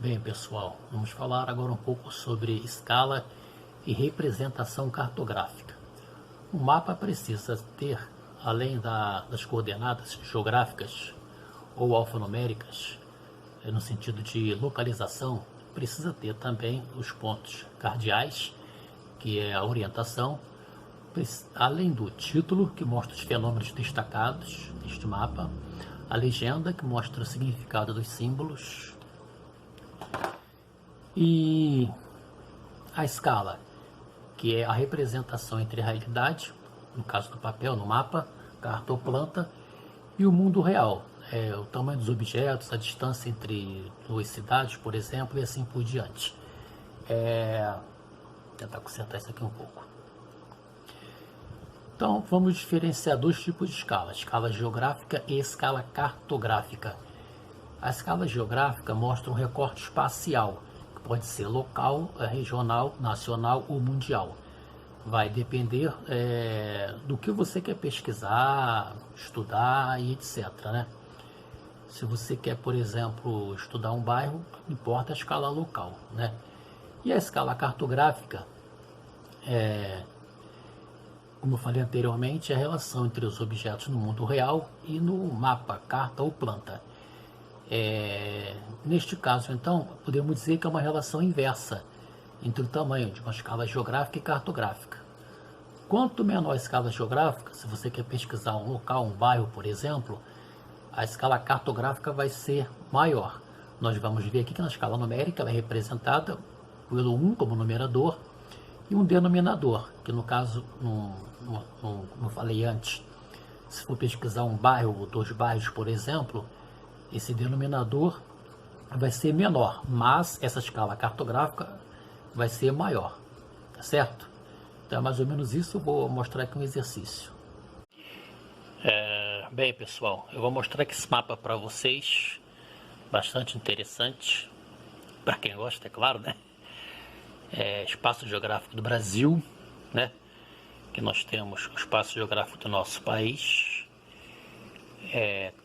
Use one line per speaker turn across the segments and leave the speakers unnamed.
Bem, pessoal, vamos falar agora um pouco sobre escala e representação cartográfica. O mapa precisa ter, além das coordenadas geográficas ou alfanuméricas, no sentido de localização, precisa ter também os pontos cardeais, que é a orientação, além do título, que mostra os fenômenos destacados neste mapa, a legenda, que mostra o significado dos símbolos, e a escala, que é a representação entre a realidade, no caso do papel, no mapa, carta ou planta, e o mundo real, o tamanho dos objetos, a distância entre duas cidades, por exemplo, e assim por diante. Vou tentar consertar isso aqui um pouco. Então, vamos diferenciar dois tipos de escala: escala geográfica e escala cartográfica. A escala geográfica mostra um recorte espacial, que pode ser local, regional, nacional ou mundial. Vai depender do que você quer pesquisar, estudar e etc, né? Se você quer, por exemplo, estudar um bairro, importa a escala local, né? E a escala cartográfica, como eu falei anteriormente, é a relação entre os objetos no mundo real e no mapa, carta ou planta. Neste caso, então, podemos dizer que é uma relação inversa entre o tamanho de uma escala geográfica e cartográfica. Quanto menor a escala geográfica, se você quer pesquisar um local, um bairro, por exemplo, a escala cartográfica vai ser maior. Nós vamos ver aqui que na escala numérica ela é representada pelo 1 como numerador e um denominador, que no caso, como eu falei antes, se for pesquisar um bairro ou dois bairros, por exemplo, esse denominador vai ser menor, mas essa escala cartográfica vai ser maior, tá certo? Então é mais ou menos isso. Eu vou mostrar aqui um exercício. Bem, pessoal, eu vou mostrar aqui esse mapa para vocês, bastante interessante, para quem gosta, é claro, né? Espaço geográfico do Brasil, né? Que nós temos o espaço geográfico do nosso país.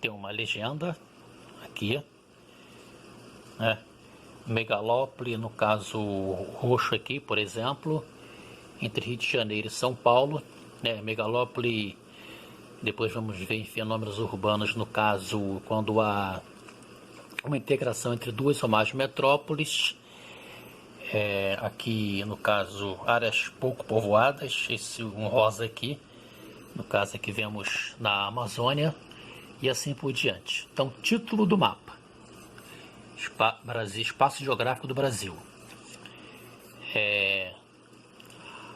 Tem uma legenda aqui, né? Megalópole, no caso roxo aqui, por exemplo, entre Rio de Janeiro e São Paulo, né? Megalópole, depois vamos ver em fenômenos urbanos, no caso, quando há uma integração entre duas ou mais metrópoles. Aqui, no caso, áreas pouco povoadas, esse um rosa aqui, no caso aqui vemos na Amazônia, e assim por diante. Então, título do mapa: Brasil, Espaço Geográfico do Brasil.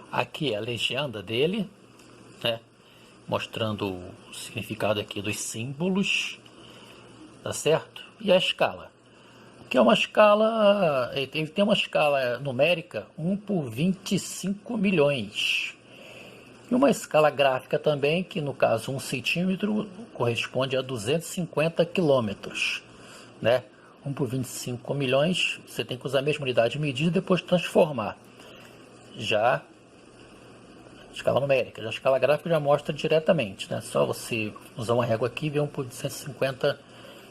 Aqui é a legenda dele, né? Mostrando o significado aqui dos símbolos, tá certo? E a escala, que é uma escala, ele tem uma escala numérica 1 por 25 milhões. E uma escala gráfica também, que no caso 1 centímetro corresponde a 250 quilômetros, né? 1 por 25 milhões, você tem que usar a mesma unidade de medida e depois transformar. Já escala numérica, já a escala gráfica já mostra diretamente, né? Só você usar uma régua aqui e ver 1 por 250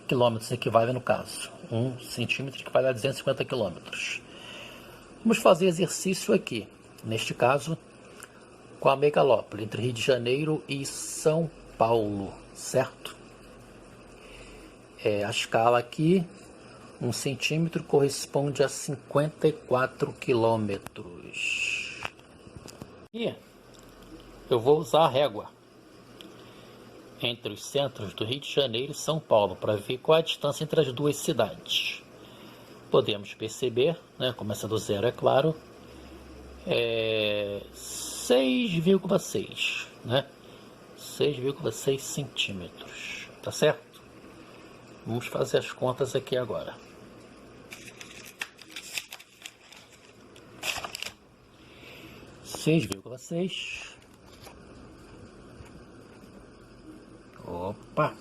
quilômetros equivale, no caso 1 centímetro equivale a 250 quilômetros. Vamos fazer exercício aqui, neste caso com a Megalópole, entre Rio de Janeiro e São Paulo, certo? A escala aqui, 1 centímetro corresponde a 54 quilômetros. E eu vou usar a régua entre os centros do Rio de Janeiro e São Paulo para ver qual é a distância entre as duas cidades. Podemos perceber, né, começa do zero, é claro, 6,6, né? 6,6 centímetros, tá certo? Vamos fazer as contas aqui agora. Opa!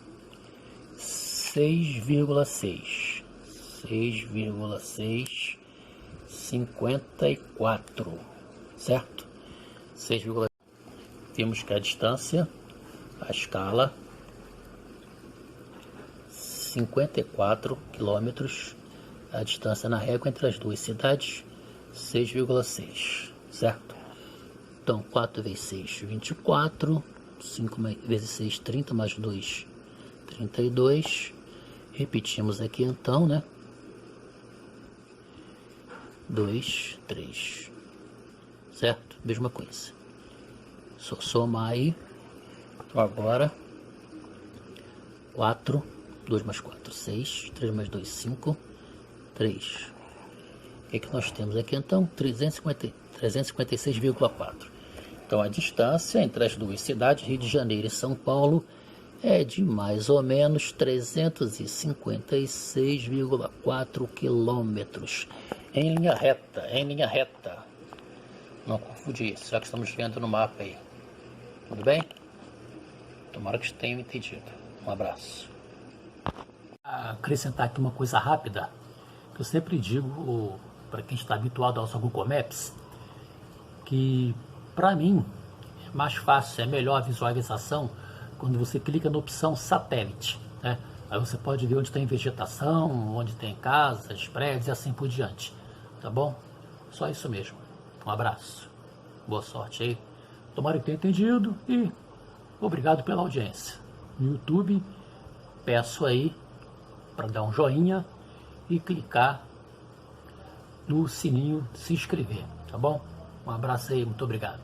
6,6, 54, certo? 6, temos que a distância, a escala, 54 quilômetros A distância na régua entre as duas cidades, 6,6, certo? Então, 4 vezes 6, 24. 5 vezes 6, 30, mais 2, 32. Repetimos aqui então, né? 2, 3. Certo? Mesma coisa. Só somar aí. Então agora, 4, 2 mais 4, 6. 3 mais 2, 5. 3. O que nós temos aqui então? 356,4. Então a distância entre as duas cidades, Rio de Janeiro e São Paulo, é de mais ou menos 356,4 quilômetros. Em linha reta, em linha reta. Não confundir isso, já que estamos vendo no mapa aí. Tudo bem? Tomara que tenham entendido. Um abraço. Acrescentar aqui uma coisa rápida, que eu sempre digo para quem está habituado ao Google Maps, que para mim é mais fácil, é melhor a visualização quando você clica na opção satélite, né? Aí você pode ver onde tem vegetação, onde tem casas, prédios e assim por diante, tá bom? Só isso mesmo. Um abraço, boa sorte aí, tomara que tenha entendido e obrigado pela audiência. No YouTube, peço aí para dar um joinha e clicar no sininho de se inscrever, tá bom? Um abraço aí, muito obrigado.